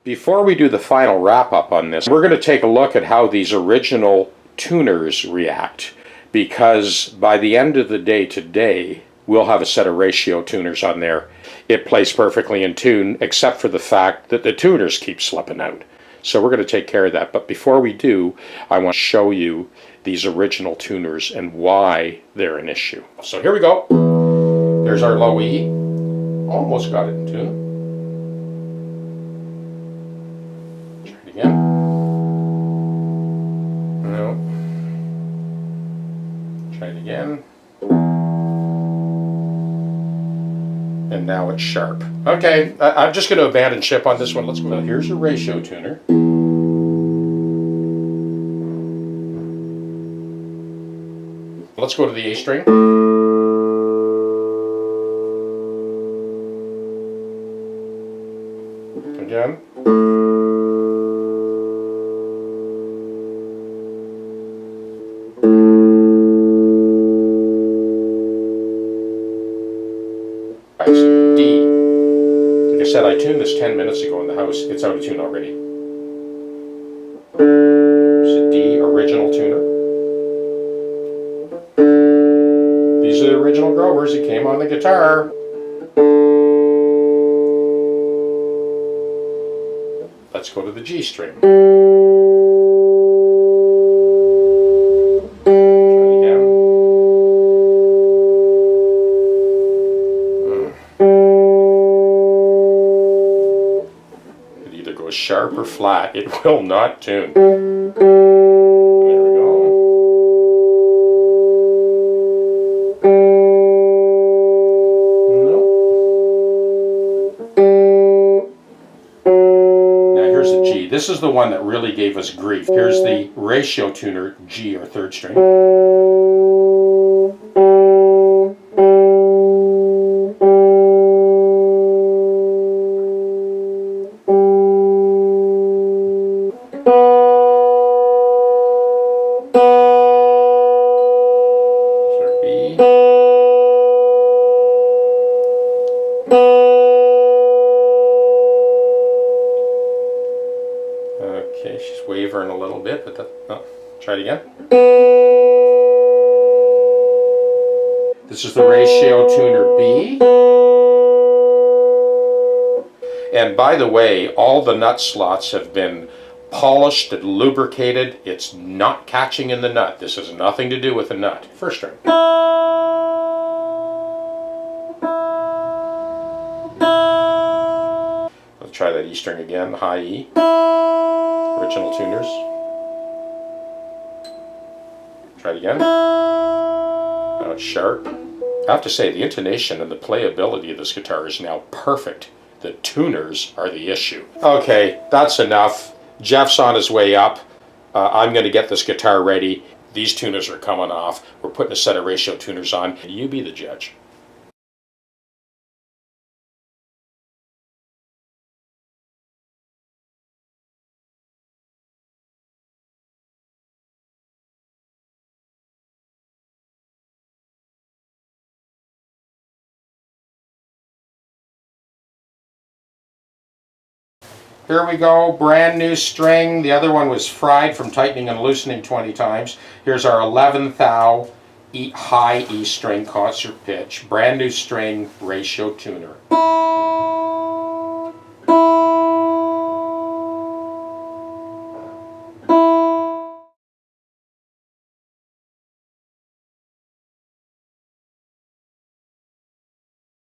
Before we do the final wrap-up on this, we're going to take a look at how these original tuners react, because by the end of the day today, we'll have a set of ratio tuners on there. It plays perfectly in tune, except for the fact that the tuners keep slipping out. So we're going to take care of that. But before we do, I want to show you these original tuners and why they're an issue. So here we go. There's our low E. Almost got it in tune. Try it again. No. Try it again. And now it's sharp. Okay, I'm just going to abandon ship on this one. Let's go. Here's a ratio tuner. Let's go to the A string. Again. It's D. Like I said, I tuned this 10 minutes ago in the house. It's out of tune already. It's a D original tuner. These are the original Grovers that came on the guitar. Let's go to the G string. Sharp or flat, it will not tune. There we go. Nope. Now here's the G. This is the one that really gave us grief. Here's the ratio tuner G, or third string. Okay, she's wavering a little bit, but try it again. This is the ratio tuner B. And by the way, all the nut slots have been polished and lubricated. It's not catching in the nut. This has nothing to do with the nut. First string. Let's try that E string again, high E. Original tuners. Try it again. Now it's sharp. I have to say, the intonation and the playability of this guitar is now perfect. The tuners are the issue. Okay, that's enough. Jeff's on his way up. I'm going to get this guitar ready. These tuners are coming off. We're putting a set of ratio tuners on. You be the judge. Here we go, brand new string. The other one was fried from tightening and loosening 20 times. Here's our 11th thou high E string concert pitch. Brand new string ratio tuner.